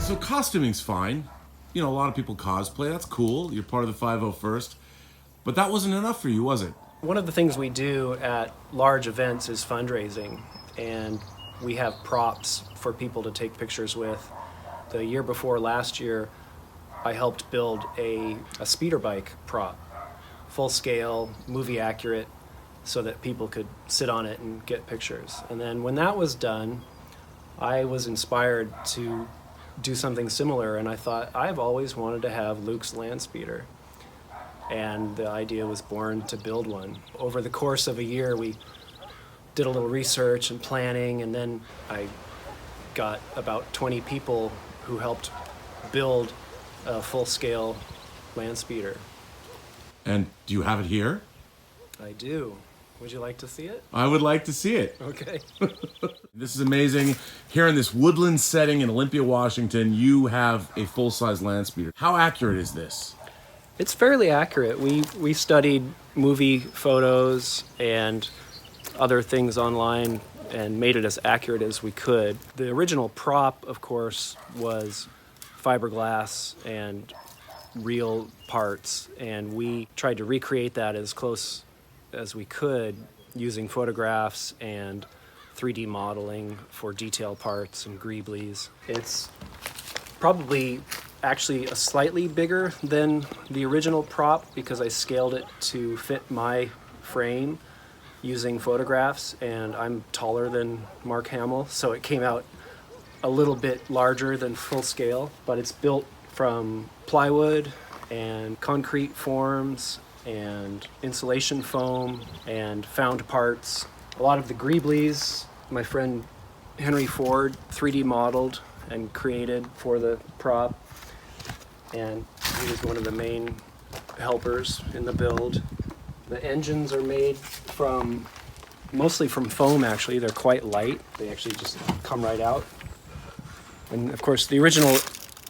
So costuming's fine. You know, a lot of people cosplay. That's cool. You're part of the 501st. But that wasn't enough for you, was it? One of the things we do at large events is fundraising, and we have props for people to take pictures with. The year before last year, I helped build a speeder bike prop, full scale, movie accurate, so that people could sit on it and get pictures. And then when that was done, I was inspired to do something similar, and I thought, I've always wanted to have Luke's Landspeeder. And the idea was born to build one. Over the course of a year, we did a little research and planning, and then I got about 20 people who helped build a full-scale Landspeeder. And do you have it here? I do. Would you like to see it? I would like to see it. Okay. This is amazing. Here in this woodland setting in Olympia, Washington, you have a full-size Landspeeder. How accurate is this? It's fairly accurate. We studied movie photos and other things online and made it as accurate as we could. The original prop, of course, was fiberglass and real parts, and we tried to recreate that as close as we could using photographs and 3D modeling for detail parts and greeblies. It's probably actually a slightly bigger than the original prop because I scaled it to fit my frame using photographs, and I'm taller than Mark Hamill, so it came out a little bit larger than full scale, but it's built from plywood and concrete forms and insulation foam and found parts. A lot of the greeblies, my friend Henry Ford 3D modeled and created for the prop, and he was one of the main helpers in the build. The engines are made mostly from foam, actually. They're quite light. They actually just come right out. And of course, the original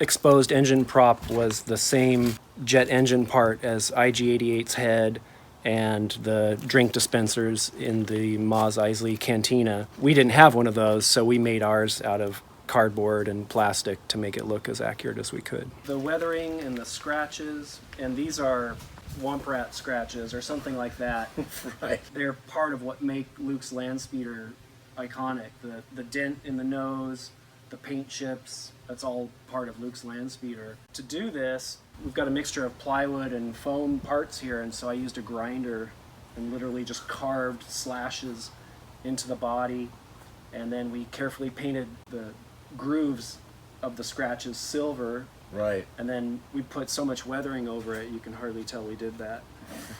exposed engine prop was the same jet engine part as IG-88's head and the drink dispensers in the Mos Eisley Cantina. We didn't have one of those, so we made ours out of cardboard and plastic to make it look as accurate as we could. The weathering and the scratches, and these are Womp Rat scratches or something like that. Right. They're part of what make Luke's Landspeeder iconic. The dent in the nose, the paint chips, that's all part of Luke's Landspeeder. To do this, we've got a mixture of plywood and foam parts here, and so I used a grinder and literally just carved slashes into the body, and then we carefully painted the grooves of the scratches silver. Right. And then we put so much weathering over it, you can hardly tell we did that.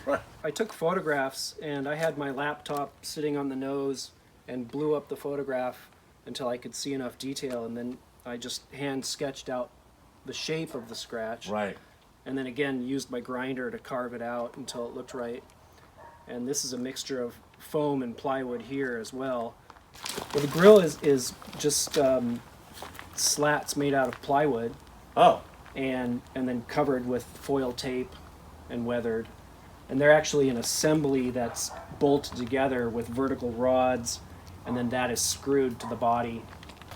Right. I took photographs, and I had my laptop sitting on the nose and blew up the photograph until I could see enough detail, and then I just hand sketched out the shape of the scratch. Right. And then again used my grinder to carve it out until it looked right. And this is a mixture of foam and plywood here as well. Well, the grill is just slats made out of plywood. Oh. And then covered with foil tape and weathered. And they're actually an assembly that's bolted together with vertical rods, and then that is screwed to the body.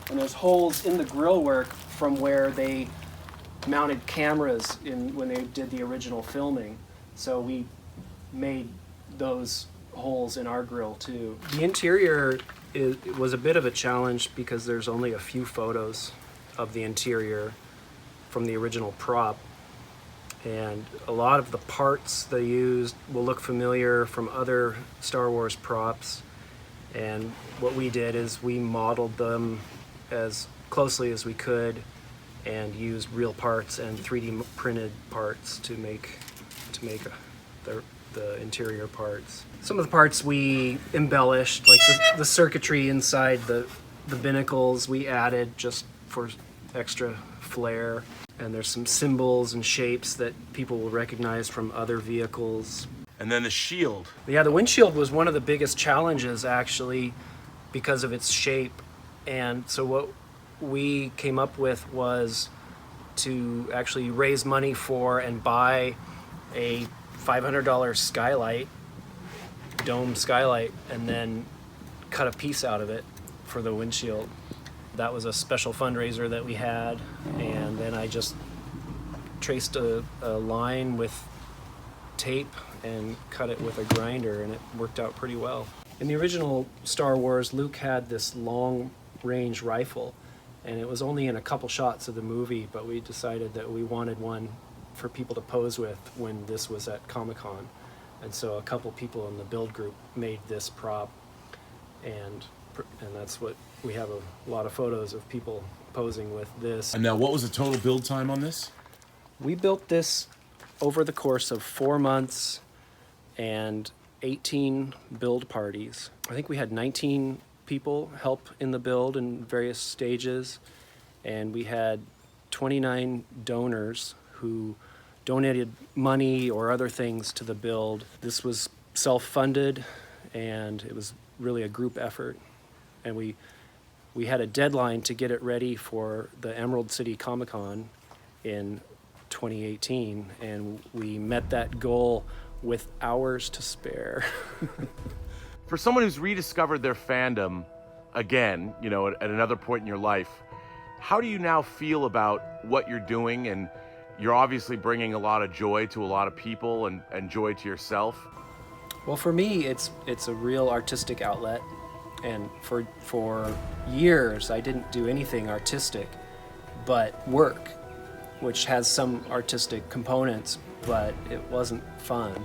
And there's holes in the grill work from where they mounted cameras when they did the original filming. So we made those holes in our grill too. The interior was a bit of a challenge because there's only a few photos of the interior from the original prop, and a lot of the parts they used will look familiar from other Star Wars props, and what we did is we modeled them as closely as we could and used real parts and 3D printed parts to make the interior parts. Some of the parts we embellished, like the circuitry inside the binnacles we added just for extra flair. And there's some symbols and shapes that people will recognize from other vehicles. And then the shield. Yeah, the windshield was one of the biggest challenges actually because of its shape. And so what we came up with was to actually raise money for and buy a $500 skylight, dome skylight, and then cut a piece out of it for the windshield. That was a special fundraiser that we had, and then I just traced a line with tape and cut it with a grinder, and it worked out pretty well. In the original Star Wars, Luke had this long-range rifle, and it was only in a couple shots of the movie, but we decided that we wanted one for people to pose with when this was at Comic-Con. And so a couple people in the build group made this prop, and that's what we have, a lot of photos of people posing with this. And now, what was the total build time on this? We built this over the course of 4 months and 18 build parties. I think we had 19 people help in the build in various stages, and we had 29 donors who donated money or other things to the build. This was self-funded, and it was really a group effort. And we had a deadline to get it ready for the Emerald City Comic-Con in 2018, and we met that goal with hours to spare. For someone who's rediscovered their fandom again, you know, at another point in your life, how do you now feel about what you're doing? And you're obviously bringing a lot of joy to a lot of people and joy to yourself. Well, for me, it's a real artistic outlet. And for years, I didn't do anything artistic but work, which has some artistic components, but it wasn't fun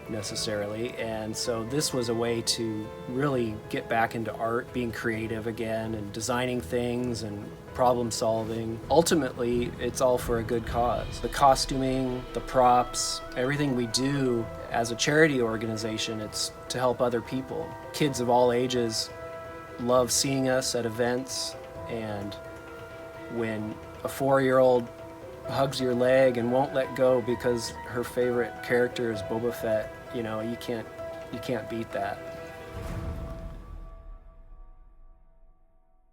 necessarily. And so this was a way to really get back into art, being creative again, and designing things and problem solving. Ultimately, it's all for a good cause. The costuming, the props, everything we do as a charity organization, it's to help other people. Kids of all ages love seeing us at events, and when a 4-year-old hugs your leg and won't let go because her favorite character is Boba Fett, you know, you can't beat that.